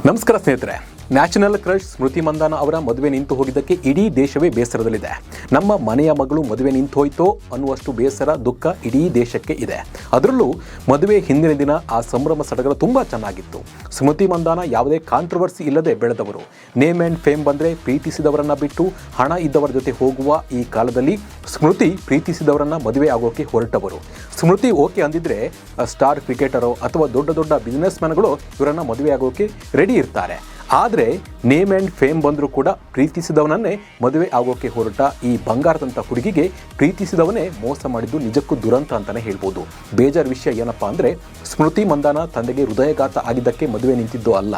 ನಮಸ್ಕಾರ ಸ್ನೇಹಿತರೆ. National crush ಸ್ಮೃತಿ ಮಂದಾನ ಅವರ ಮದುವೆ ನಿಂತು ಹೋಗಿದ್ದಕ್ಕೆ ಇಡೀ ದೇಶವೇ ಬೇಸರದಲ್ಲಿದೆ. ನಮ್ಮ ಮನೆಯ ಮಗಳು ಮದುವೆ ನಿಂತು ಹೋಯ್ತೋ ಅನ್ನುವಷ್ಟು ಬೇಸರ, ದುಃಖ ಇಡೀ ದೇಶಕ್ಕೆ ಇದೆ. ಅದರಲ್ಲೂ ಮದುವೆ ಹಿಂದಿನ ದಿನ ಆ ಸಂಭ್ರಮ ಸಡಗರ ತುಂಬ ಚೆನ್ನಾಗಿತ್ತು. ಸ್ಮೃತಿ ಮಂದಾನ ಯಾವುದೇ ಕಾಂಟ್ರವರ್ಸಿ ಇಲ್ಲದೆ ಬೆಳೆದವರು. ನೇಮ್ ಆ್ಯಂಡ್ ಫೇಮ್ ಬಂದರೆ ಪ್ರೀತಿಸಿದವರನ್ನ ಬಿಟ್ಟು ಹಣ ಇದ್ದವರ ಜೊತೆ ಹೋಗುವ ಈ ಕಾಲದಲ್ಲಿ ಸ್ಮೃತಿ ಪ್ರೀತಿಸಿದವರನ್ನ ಮದುವೆ ಆಗೋಕೆ ಹೊರಟವರು. ಸ್ಮೃತಿ ಓಕೆ ಅಂದಿದ್ರೆ ಸ್ಟಾರ್ ಕ್ರಿಕೆಟರೋ ಅಥವಾ ದೊಡ್ಡ ದೊಡ್ಡ ಬಿಸ್ನೆಸ್ ಮ್ಯಾನ್ಗಳು ಇವರನ್ನು ಮದುವೆ ಆಗೋಕೆ ರೆಡಿ ಇರ್ತಾರೆ. ಆದರೆ ನೇಮ್ ಆ್ಯಂಡ್ ಫೇಮ್ ಬಂದರೂ ಕೂಡ ಪ್ರೀತಿಸಿದವನನ್ನೇ ಮದುವೆ ಆಗೋಕೆ ಹೊರಟ ಈ ಬಂಗಾರದಂಥ ಹುಡುಗಿಗೆ ಪ್ರೀತಿಸಿದವನೇ ಮೋಸ ಮಾಡಿದ್ದು ನಿಜಕ್ಕೂ ದುರಂತ ಅಂತಲೇ ಹೇಳ್ಬೋದು. ಬೇಜಾರು ವಿಷಯ ಏನಪ್ಪ ಅಂದರೆ, ಸ್ಮೃತಿ ಮಂದಾನ ತಂದೆಗೆ ಹೃದಯಘಾತ ಆಗಿದ್ದಕ್ಕೆ ಮದುವೆ ನಿಂತಿದ್ದು ಅಲ್ಲ,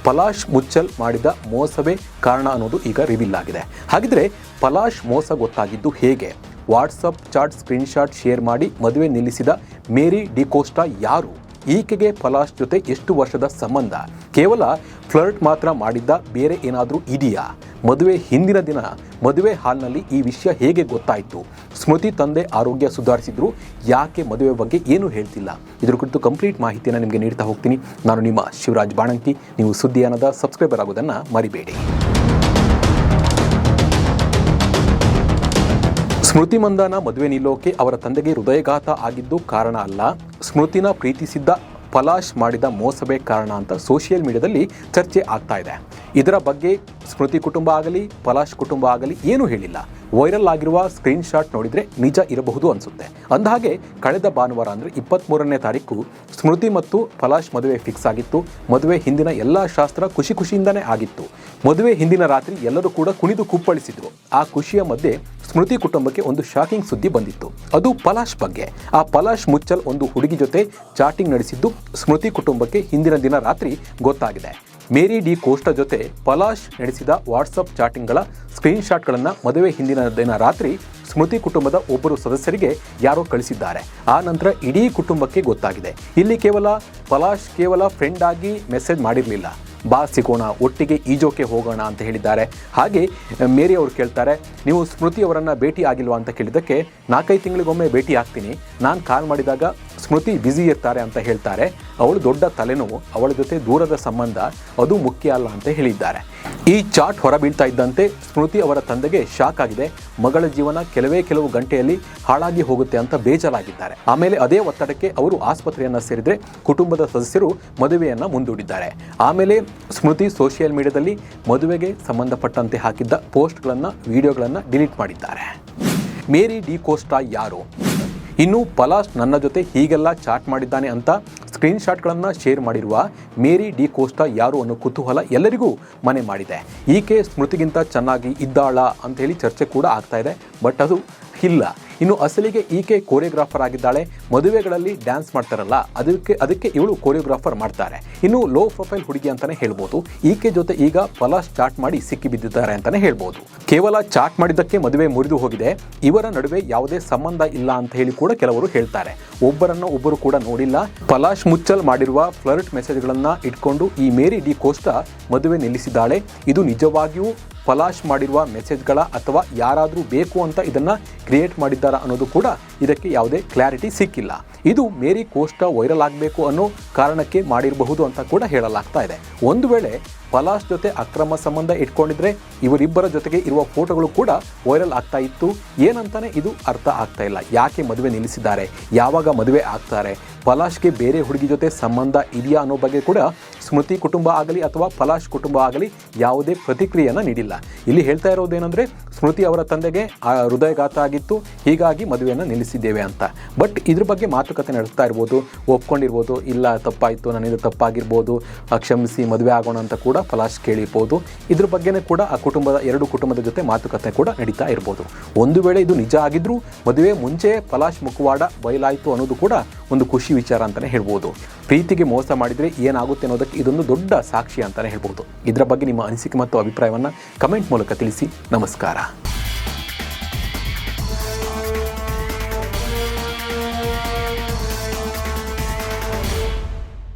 ಪಲಾಶ್ ಮುಚ್ಚಲ್ ಮಾಡಿದ ಮೋಸವೇ ಕಾರಣ ಅನ್ನೋದು ಈಗ ರಿವೀಲ್ ಆಗಿದೆ. ಹಾಗಿದ್ರೆ ಪಲಾಶ್ ಮೋಸ ಗೊತ್ತಾಗಿದ್ದು ಹೇಗೆ? ವಾಟ್ಸಪ್ ಚಾಟ್ ಸ್ಕ್ರೀನ್ಶಾಟ್ ಶೇರ್ ಮಾಡಿ ಮದುವೆ ನಿಲ್ಲಿಸಿದ ಮೇರಿ ಡಿಕೋಸ್ಟಾ ಯಾರು? ಈಕೆಗೆ ಪಲಾಶ್ ಜೊತೆ ಎಷ್ಟು ವರ್ಷದ ಸಂಬಂಧ? ಕೇವಲ ಫ್ಲರ್ಟ್ ಮಾತ್ರ ಮಾಡಿದ್ದ, ಬೇರೆ ಏನಾದರೂ ಇದೆಯಾ? ಮದುವೆ ಹಿಂದಿನ ದಿನ ಮದುವೆ ಹಾಲ್ನಲ್ಲಿ ಈ ವಿಷಯ ಹೇಗೆ ಗೊತ್ತಾಯಿತು? ಸ್ಮೃತಿ ತಂದೆ ಆರೋಗ್ಯ ಸುಧಾರಿಸಿದ್ರು, ಯಾಕೆ ಮದುವೆ ಬಗ್ಗೆ ಏನೂ ಹೇಳ್ತಿಲ್ಲ? ಇದ್ರ ಕುರಿತು ಕಂಪ್ಲೀಟ್ ಮಾಹಿತಿಯನ್ನು ನಿಮಗೆ ನೀಡ್ತಾ ಹೋಗ್ತೀನಿ. ನಾನು ನಿಮ್ಮ ಶಿವರಾಜ್ ಬಾಣಂಕಿ. ನೀವು ಸುದ್ದಿಯಾನದ ಸಬ್ಸ್ಕ್ರೈಬರ್ ಆಗೋದನ್ನು ಮರಿಬೇಡಿ. ಸ್ಮೃತಿ ಮಂದಾನ ಮದುವೆ ನಿಲ್ಲೋಕೆ ಅವರ ತಂದೆಗೆ ಹೃದಯಘಾತ ಆಗಿದ್ದು ಕಾರಣ ಅಲ್ಲ, ಸ್ಮೃತಿನ ಪ್ರೀತಿಸಿದ್ದ ಪಲಾಶ್ ಮಾಡಿದ ಮೋಸವೇ ಕಾರಣ ಅಂತ ಸೋಷಿಯಲ್ ಮೀಡಿಯಾದಲ್ಲಿ ಚರ್ಚೆ ಆಗ್ತಾ ಇದೆ. ಇದರ ಬಗ್ಗೆ ಸ್ಮೃತಿ ಕುಟುಂಬ ಆಗಲಿ ಪಲಾಶ್ ಕುಟುಂಬ ಆಗಲಿ ಏನೂ ಹೇಳಿಲ್ಲ. ವೈರಲ್ ಆಗಿರುವ ಸ್ಕ್ರೀನ್ಶಾಟ್ ನೋಡಿದರೆ ನಿಜ ಇರಬಹುದು ಅನಿಸುತ್ತೆ. ಅಂದಹಾಗೆ ಕಳೆದ ಭಾನುವಾರ ಅಂದರೆ 23ನೇ ತಾರೀಕು ಸ್ಮೃತಿ ಮತ್ತು ಪಲಾಶ್ ಮದುವೆ ಫಿಕ್ಸ್ ಆಗಿತ್ತು. ಮದುವೆ ಹಿಂದಿನ ಎಲ್ಲ ಶಾಸ್ತ್ರ ಖುಷಿಯಿಂದನೇ ಆಗಿತ್ತು. ಮದುವೆ ಹಿಂದಿನ ರಾತ್ರಿ ಎಲ್ಲರೂ ಕೂಡ ಕುಣಿದು ಕುಪ್ಪಳಿಸಿದ್ರು. ಆ ಖುಷಿಯ ಮಧ್ಯೆ ಸ್ಮೃತಿ ಕುಟುಂಬಕ್ಕೆ ಒಂದು ಶಾಕಿಂಗ್ ಸುದ್ದಿ ಬಂದಿತ್ತು. ಅದು ಪಲಾಶ್ ಬಗ್ಗೆ. ಆ ಪಲಾಶ್ ಮುಚ್ಚಲ್ ಒಂದು ಹುಡುಗಿ ಜೊತೆ ಚಾಟಿಂಗ್ ನಡೆಸಿದ್ದು ಸ್ಮೃತಿ ಕುಟುಂಬಕ್ಕೆ ಹಿಂದಿನ ದಿನ ರಾತ್ರಿ ಗೊತ್ತಾಗಿದೆ. ಮೇರಿ ಡಿ ಕೋಸ್ಟಾ ಜೊತೆ ಪಲಾಶ್ ನಡೆಸಿದ ವಾಟ್ಸಪ್ ಚಾಟಿಂಗ್ಗಳ ಸ್ಕ್ರೀನ್ಶಾಟ್ಗಳನ್ನು ಮದುವೆ ಹಿಂದಿನ ದಿನ ರಾತ್ರಿ ಸ್ಮೃತಿ ಕುಟುಂಬದ ಒಬ್ಬರು ಸದಸ್ಯರಿಗೆ ಯಾರೋ ಕಳಿಸಿದ್ದಾರೆ. ಆ ನಂತರ ಇಡೀ ಕುಟುಂಬಕ್ಕೆ ಗೊತ್ತಾಗಿದೆ. ಇಲ್ಲಿ ಪಲಾಶ್ ಕೇವಲ ಫ್ರೆಂಡ್ ಆಗಿ ಮೆಸೇಜ್ ಮಾಡಿರಲಿಲ್ಲ, ಬಾ ಸಿಗೋಣ, ಒಟ್ಟಿಗೆ ಈಜೋಕೆ ಹೋಗೋಣ ಅಂತ ಹೇಳಿದ್ದಾರೆ. ಹಾಗೆ ಮೇರಿ ಅವರು ಕೇಳ್ತಾರೆ, ನೀವು ಸ್ಮೃತಿ ಅವರನ್ನು ಭೇಟಿ ಆಗಿಲ್ವಾ ಅಂತ ಕೇಳಿದ್ದಕ್ಕೆ 4-5 ತಿಂಗಳಿಗೊಮ್ಮೆ ಭೇಟಿ ಆಗ್ತೀನಿ, ನಾನು ಕಾಲ್ ಮಾಡಿದಾಗ ಸ್ಮೃತಿ ಬ್ಯುಸಿ ಇರ್ತಾರೆ ಅಂತ ಹೇಳ್ತಾರೆ. ಅವಳು ದೊಡ್ಡ ತಲೆನೋವು, ಅವಳ ಜೊತೆ ದೂರದ ಸಂಬಂಧ, ಅದು ಮುಖ್ಯ ಅಲ್ಲ ಅಂತ ಹೇಳಿದ್ದಾರೆ. ಈ ಚಾಟ್ ಹೊರಬೀಳ್ತಾ ಇದ್ದಂತೆ ಸ್ಮೃತಿ ಅವರ ತಂದೆಗೆ ಶಾಕ್ ಆಗಿದೆ. ಮಗಳ ಜೀವನ ಕೆಲವು ಗಂಟೆಯಲ್ಲಿ ಹಾಳಾಗಿ ಹೋಗುತ್ತೆ ಅಂತ ಬೇಜಾರಾಗಿದ್ದಾರೆ. ಆಮೇಲೆ ಅದೇ ಒತ್ತಡಕ್ಕೆ ಅವರು ಆಸ್ಪತ್ರೆಯನ್ನು ಸೇರಿದ್ರೆ ಕುಟುಂಬದ ಸದಸ್ಯರು ಮದುವೆಯನ್ನು ಮುಂದೂಡಿದ್ದಾರೆ. ಆಮೇಲೆ ಸ್ಮೃತಿ ಸೋಷಿಯಲ್ ಮೀಡಿಯಾದಲ್ಲಿ ಮದುವೆಗೆ ಸಂಬಂಧಪಟ್ಟಂತೆ ಹಾಕಿದ್ದ ಪೋಸ್ಟ್ಗಳನ್ನು, ವಿಡಿಯೋಗಳನ್ನು ಡಿಲೀಟ್ ಮಾಡಿದ್ದಾರೆ. ಮೇರಿ ಡಿ ಕೋಸ್ಟಾ ಯಾರು? ಇನ್ನು ಪಲಾಶ್ ನನ್ನ ಜೊತೆ ಹೀಗೆಲ್ಲ ಚಾಟ್ ಮಾಡಿದ್ದಾನೆ ಅಂತ ಸ್ಕ್ರೀನ್ಶಾಟ್ಗಳನ್ನು ಶೇರ್ ಮಾಡಿರುವ ಮೇರಿ ಡಿ ಕೋಸ್ಟಾ ಯಾರು ಅನ್ನೋ ಕುತೂಹಲ ಎಲ್ಲರಿಗೂ ಮನೆ ಮಾಡಿದೆ. ಈಕೆ ಸ್ಮೃತಿಗಿಂತ ಚೆನ್ನಾಗಿ ಇದ್ದಾಳ ಅಂತ ಹೇಳಿ ಚರ್ಚೆ ಕೂಡ ಆಗ್ತಾ ಇದೆ. ಬಟ್ ಅದು ಇಲ್ಲ. ಇನ್ನು ಅಸಲಿಗೆ ಈಕೆ ಕೋರಿಯೋಗ್ರಾಫರ್ ಆಗಿದ್ದಾಳೆ. ಮದುವೆಗಳಲ್ಲಿ ಡ್ಯಾನ್ಸ್ ಮಾಡ್ತಾರಲ್ಲ, ಅದಕ್ಕೆ ಇವಳು ಕೋರಿಯೋಗ್ರಾಫರ್ ಮಾಡ್ತಾರೆ. ಇನ್ನು ಲೋ ಪ್ರೊಫೈಲ್ ಹುಡುಗಿ ಅಂತಾನೆ ಹೇಳ್ಬೋದು. ಈಕೆ ಜೊತೆ ಈಗ ಪಲಾಶ್ ಚಾಟ್ ಮಾಡಿ ಸಿಕ್ಕಿ ಬಿದ್ದಿದ್ದಾರೆ ಅಂತಾನೆ ಹೇಳ್ಬೋದು. ಕೇವಲ ಚಾಟ್ ಮಾಡಿದ್ದಕ್ಕೆ ಮದುವೆ ಮುರಿದು ಹೋಗಿದೆ. ಇವರ ನಡುವೆ ಯಾವುದೇ ಸಂಬಂಧ ಇಲ್ಲ ಅಂತ ಹೇಳಿ ಕೂಡ ಕೆಲವರು ಹೇಳ್ತಾರೆ. ಒಬ್ಬರು ಕೂಡ ನೋಡಿಲ್ಲ. ಪಲಾಶ್ ಮುಚ್ಚಲ್ ಮಾಡಿರುವ ಫ್ಲರ್ಟ್ ಮೆಸೇಜ್ಗಳನ್ನು ಇಟ್ಕೊಂಡು ಈ ಮೇರಿ ಡಿ ಕೋಸ್ಟಾ ಮದುವೆ ನಿಲ್ಲಿಸಿದ್ದಾಳೆ. ಇದು ನಿಜವಾಗಿಯೂ ಪಲಾಶ್ ಮಾಡಿರುವ ಮೆಸೇಜ್ಗಳ ಅಥವಾ ಯಾರಾದರೂ ಬೇಕು ಅಂತ ಇದನ್ನು ಕ್ರಿಯೇಟ್ ಮಾಡಿದ್ದಾರಾ ಅನ್ನೋದು ಕೂಡ ಇದಕ್ಕೆ ಯಾವುದೇ ಕ್ಲಾರಿಟಿ ಸಿಕ್ಕಿಲ್ಲ. ಇದು ಮೇರಿ ಕೋಸ್ಟಾ ವೈರಲ್ ಆಗಬೇಕು ಅನ್ನೋ ಕಾರಣಕ್ಕೆ ಮಾಡಿರಬಹುದು ಅಂತ ಕೂಡ ಹೇಳಲಾಗ್ತಾ ಇದೆ. ಒಂದು ವೇಳೆ ಪಲಾಶ್ ಜೊತೆ ಅಕ್ರಮ ಸಂಬಂಧ ಇಟ್ಕೊಂಡಿದ್ರೆ ಇವರಿಬ್ಬರ ಜೊತೆಗೆ ಇರುವ ಫೋಟೋಗಳು ಕೂಡ ವೈರಲ್ ಆಗ್ತಾ ಇತ್ತು. ಏನಂತಾನೆ ಇದು ಅರ್ಥ ಆಗ್ತಾ ಇಲ್ಲ. ಯಾಕೆ ಮದುವೆ ನಿಲ್ಲಿಸಿದ್ದಾರೆ? ಯಾವಾಗ ಮದುವೆ ಆಗ್ತಾರೆ? ಪಲಾಶ್ಗೆ ಬೇರೆ ಹುಡುಗಿ ಜೊತೆ ಸಂಬಂಧ ಇದೆಯಾ ಅನ್ನೋ ಬಗ್ಗೆ ಕೂಡ ಸ್ಮೃತಿ ಕುಟುಂಬ ಆಗಲಿ ಅಥವಾ ಪಲಾಶ್ ಕುಟುಂಬ ಆಗಲಿ ಯಾವುದೇ ಪ್ರತಿಕ್ರಿಯೆಯನ್ನು ನೀಡಿಲ್ಲ. ಇಲ್ಲಿ ಹೇಳ್ತಾ ಇರೋದೇನೆಂದರೆ, ಸ್ಮೃತಿ ಅವರ ತಂದೆಗೆ ಹೃದಯಘಾತ ಆಗಿತ್ತು, ಹೀಗಾಗಿ ಮದುವೆಯನ್ನು ನಿಲ್ಲಿಸಿದ್ದೇವೆ ಅಂತ. ಬಟ್ ಇದ್ರ ಬಗ್ಗೆ ಮಾತುಕತೆ ನಡೆಸ್ತಾ ಇರ್ಬೋದು, ಒಪ್ಕೊಂಡಿರ್ಬೋದು, ಇಲ್ಲ ತಪ್ಪಾಯಿತು, ನನ್ನಿಂದ ತಪ್ಪಾಗಿರ್ಬೋದು, ಕ್ಷಮಿಸಿ ಮದುವೆ ಆಗೋಣ ಅಂತ ಕೂಡ ಪಲಾಶ್ ಕೇಳಿರ್ಬೋದು. ಇದ್ರ ಬಗ್ಗೆನೇ ಕೂಡ ಆ ಎರಡು ಕುಟುಂಬದ ಜೊತೆ ಮಾತುಕತೆ ಕೂಡ ನಡೀತಾ ಇರ್ಬೋದು. ಒಂದು ವೇಳೆ ಇದು ನಿಜ ಆಗಿದ್ರೂ ಮದುವೆ ಮುಂಚೆ ಪಲಾಶ್ ಮುಖವಾಡ ಬಯಲಾಯಿತು ಅನ್ನೋದು ಕೂಡ ಒಂದು ಖುಷಿ ವಿಚಾರ ಅಂತಲೇ ಹೇಳ್ಬೋದು. ಪ್ರೀತಿಗೆ ಮೋಸ ಮಾಡಿದರೆ ಏನಾಗುತ್ತೆ ಅನ್ನೋದಕ್ಕೆ ಇದೊಂದು ದೊಡ್ಡ ಸಾಕ್ಷಿ ಅಂತಲೇ ಹೇಳ್ಬೋದು. ಇದರ ಬಗ್ಗೆ ನಿಮ್ಮ ಅನಿಸಿಕೆ ಮತ್ತು ಅಭಿಪ್ರಾಯವನ್ನು ಕಮೆಂಟ್ ಮೂಲಕ ತಿಳಿಸಿ. ನಮಸ್ಕಾರ.